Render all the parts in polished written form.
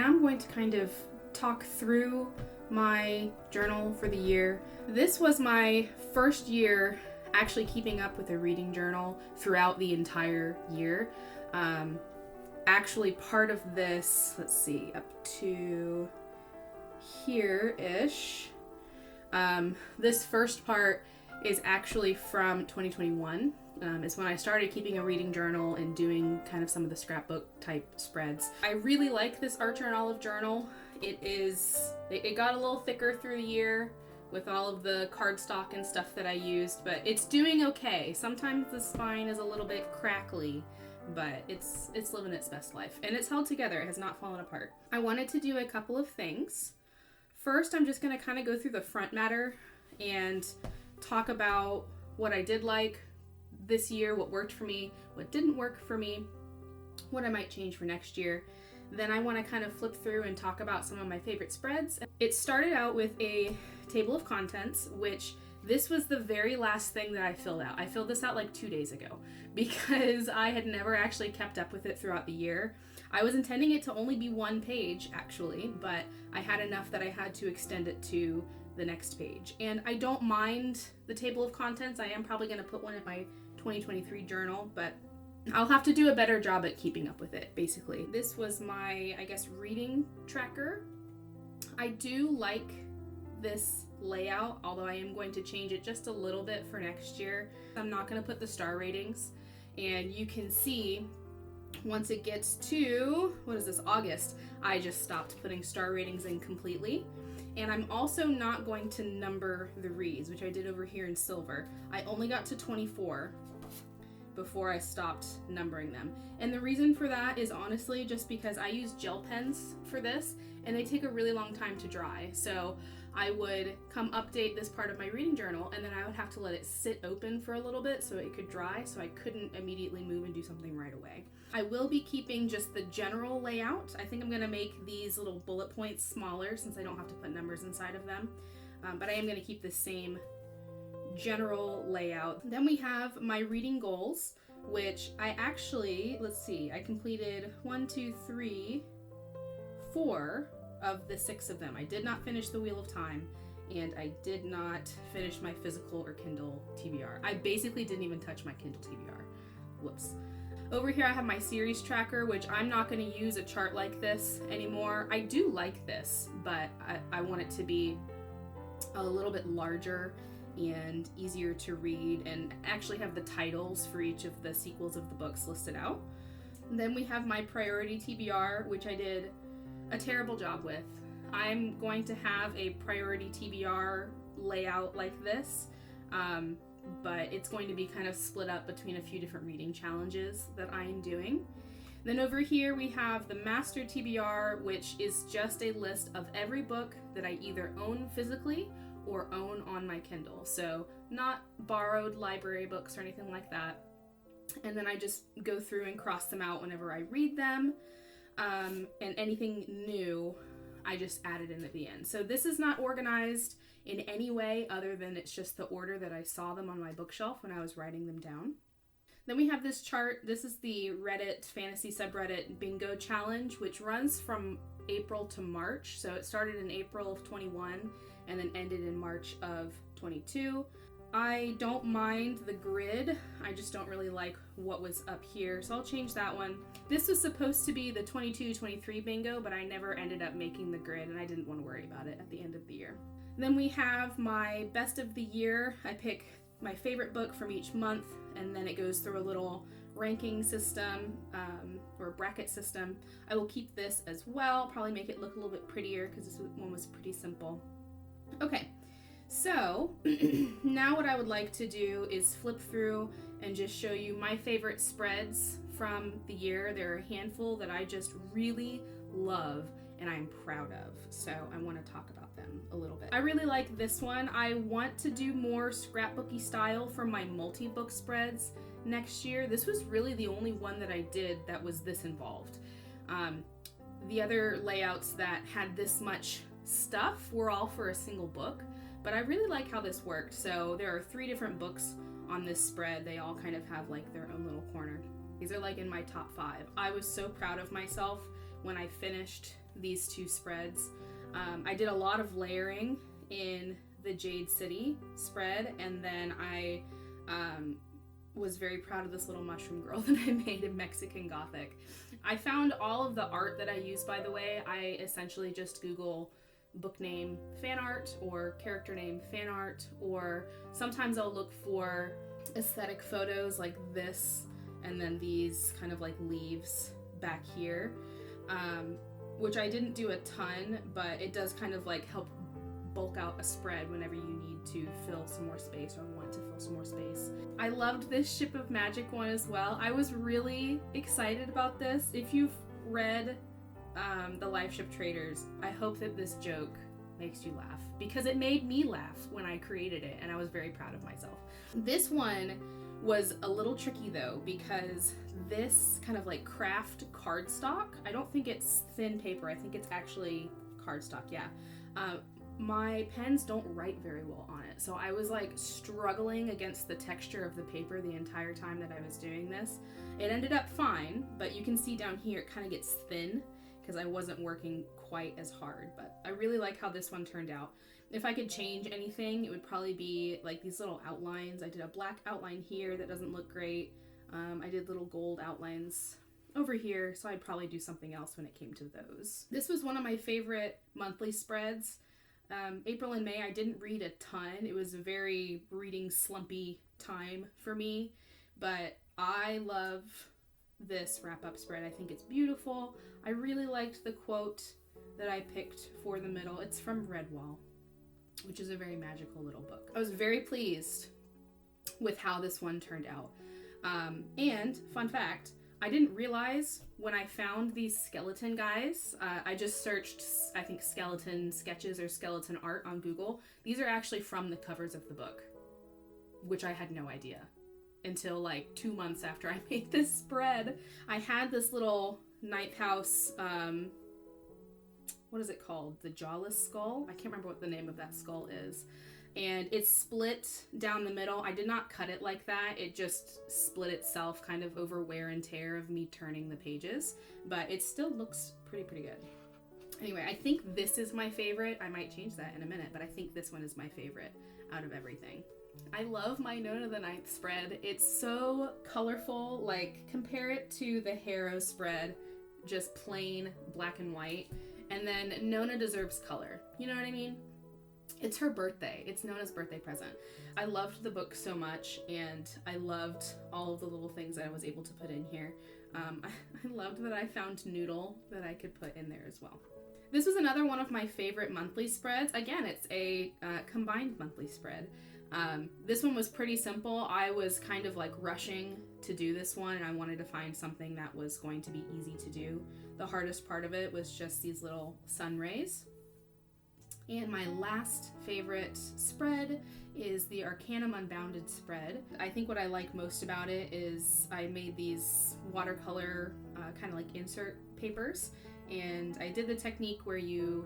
am going to kind of talk through my journal for the year. This was my first year actually keeping up with a reading journal throughout the entire year. Actually, part of this, let's see, up to here-ish. This first part is actually from 2021. Is when I started keeping a reading journal and doing kind of some of the scrapbook type spreads. I really like this Archer and Olive journal. It got a little thicker through the year with all of the cardstock and stuff that I used, but it's doing okay. Sometimes the spine is a little bit crackly, but it's living its best life. And it's held together, it has not fallen apart. I wanted to do a couple of things. First, I'm just gonna kind of go through the front matter and talk about what I did like this year, what worked for me, what didn't work for me, what I might change for next year. Then I want to kind of flip through and talk about some of my favorite spreads. It started out with a table of contents, which this was the very last thing that I filled out. I filled this out like 2 days ago because I had never actually kept up with it throughout the year. I was intending it to only be 1 page actually, but I had enough that I had to extend it to the next page. And I don't mind the table of contents. I am probably going to put one in my 2023 journal, but I'll have to do a better job at keeping up with it, basically. This was my, I guess, reading tracker. I do like this layout, although I am going to change it just a little bit for next year. I'm not going to put the star ratings, and you can see once it gets to, what is this, August, I just stopped putting star ratings in completely. And I'm also not going to number the reads, which I did over here in silver. I only got to 24 before I stopped numbering them. And the reason for that is honestly just because I use gel pens for this and they take a really long time to dry. So I would come update this part of my reading journal and then I would have to let it sit open for a little bit so it could dry, so I couldn't immediately move and do something right away. I will be keeping just the general layout. I think I'm gonna make these little bullet points smaller since I don't have to put numbers inside of them. But I am gonna keep the same general layout. Then we have my reading goals, which I actually, let's see, I completed 4 of the 6 of them. I did not finish the Wheel of Time, and I did not finish my physical or Kindle TBR. I basically didn't even touch my Kindle TBR. Whoops. Over here I have my series tracker, which I'm not going to use a chart like this anymore. I do like this, but I want it to be a little bit larger and easier to read and actually have the titles for each of the sequels of the books listed out. And then we have my priority TBR, which I did a terrible job with. I'm going to have a priority TBR layout like this, but it's going to be kind of split up between a few different reading challenges that I am doing. Then over here we have the master TBR, which is just a list of every book that I either own physically or own on my Kindle. So not borrowed library books or anything like that. And then I just go through and cross them out whenever I read them. And anything new, I just add it in at the end. So this is not organized in any way other than it's just the order that I saw them on my bookshelf when I was writing them down. Then we have this chart. This is the Reddit fantasy subreddit bingo challenge, which runs from April to March. So it started in April of 21 and then ended in March of 22. I don't mind the grid. I just don't really like what was up here, so I'll change that one. This was supposed to be the 22-23 bingo, but I never ended up making the grid and I didn't want to worry about it at the end of the year. Then we have my best of the year. I pick my favorite book from each month, and then it goes through a little ranking system or bracket system. I will keep this as well, probably make it look a little bit prettier because this one was pretty simple. Okay, so now what I would like to do is flip through and just show you my favorite spreads from the year. There are a handful that I just really love and I'm proud of, so I want to talk about them a little bit. I really like this one. I want to do more scrapbooky style for my multi-book spreads next year. This was really the only one that I did that was this involved. The other layouts that had this much stuff were all for a single book, but I really like how this worked. So there are 3 different books on this spread. They all kind of have like their own little corner. These are like in my top 5. I was so proud of myself when I finished these two spreads. I did a lot of layering in the Jade City spread, and then I was very proud of this little mushroom girl that I made in Mexican Gothic. I found all of the art that I use, by the way. I essentially just Google book name fan art or character name fan art, or sometimes I'll look for aesthetic photos like this, and then these kind of like leaves back here, which I didn't do a ton, but it does kind of like help bulk out a spread whenever you need to fill some more space or want to fill some more space. I loved this Ship of Magic one as well. I was really excited about this. If you've read the Life Ship Traders, I hope that this joke makes you laugh, because it made me laugh when I created it, and I was very proud of myself. This one was a little tricky though, because this kind of like craft cardstock, I don't think it's thin paper, I think it's actually cardstock, yeah. My pens don't write very well on it, so I was like struggling against the texture of the paper the entire time that I was doing this. It ended up fine, but you can see down here it kind of gets thin because I wasn't working quite as hard, but I really like how this one turned out. If I could change anything, it would probably be like these little outlines. I did a black outline here that doesn't look great. I did little gold outlines over here, so I'd probably do something else when it came to those. This was one of my favorite monthly spreads. April and May, I didn't read a ton. It was a very reading slumpy time for me, but I love this wrap-up spread. I think it's beautiful. I really liked the quote that I picked for the middle. It's from Redwall, which is a very magical little book. I was very pleased with how this one turned out. And fun fact, I didn't realize when I found these skeleton guys, I just searched, I think, skeleton sketches or skeleton art on Google. These are actually from the covers of the book, which I had no idea until like 2 months after I made this spread. I had this little ninth house, what is it called? The jawless skull? I can't remember what the name of that skull is. And it's split down the middle. I did not cut it like that. It just split itself kind of over wear and tear of me turning the pages, but it still looks pretty good. Anyway, I think this is my favorite. I might change that in a minute, but I think this one is my favorite out of everything. I love my Nona the Ninth spread. It's so colorful. Like, compare it to the Harrow spread, just plain black and white. And then Nona deserves color. You know what I mean? It's her birthday. It's Nona's birthday present. I loved the book so much, and I loved all of the little things that I was able to put in here. I loved that I found Noodle that I could put in there as well. This was another one of my favorite monthly spreads. Again, it's a combined monthly spread. This one was pretty simple. I was kind of like rushing to do this one, and I wanted to find something that was going to be easy to do. The hardest part of it was just these little sun rays. And my last favorite spread is the Arcanum Unbounded spread. I think what I like most about it is I made these watercolor kind of like insert papers, and I did the technique where you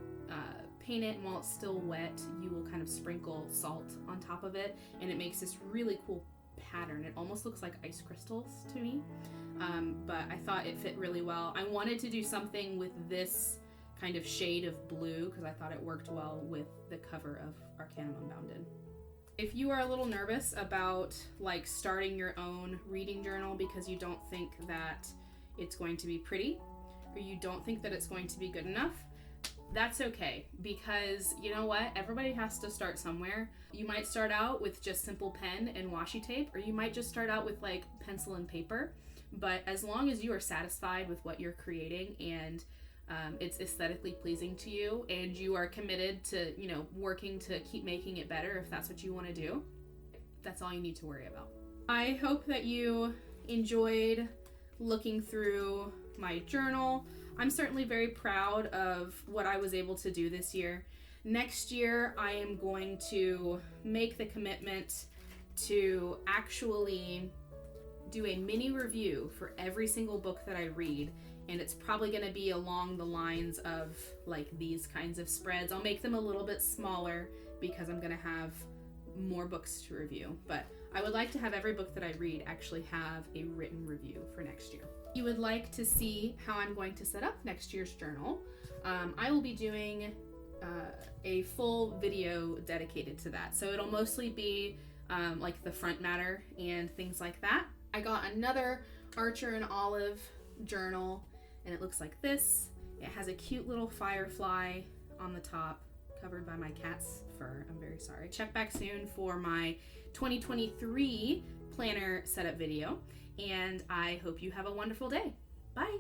paint it, and while it's still wet, you will kind of sprinkle salt on top of it, and it makes this really cool pattern. It almost looks like ice crystals to me, but I thought it fit really well. I wanted to do something with this kind of shade of blue because I thought it worked well with the cover of Arcanum Unbounded. If you are a little nervous about like starting your own reading journal because you don't think that it's going to be pretty, or you don't think that it's going to be good enough, that's okay, because you know what? Everybody has to start somewhere. You might start out with just simple pen and washi tape, or you might just start out with like pencil and paper, but as long as you are satisfied with what you're creating and it's aesthetically pleasing to you, and you are committed to, you know, working to keep making it better if that's what you want to do, that's all you need to worry about. I hope that you enjoyed looking through my journal. I'm certainly very proud of what I was able to do this year. Next year, I am going to make the commitment to actually do a mini review for every single book that I read, and it's probably going to be along the lines of like these kinds of spreads. I'll make them a little bit smaller because I'm going to have more books to review, but I would like to have every book that I read actually have a written review for next year. If you would like to see how I'm going to set up next year's journal, I will be doing a full video dedicated to that. So it'll mostly be like the front matter and things like that. I got another Archer and Olive journal, and it looks like this. It has a cute little firefly on the top, covered by my cat's fur. I'm very sorry. Check back soon for my 2023 planner setup video, and I hope you have a wonderful day. Bye!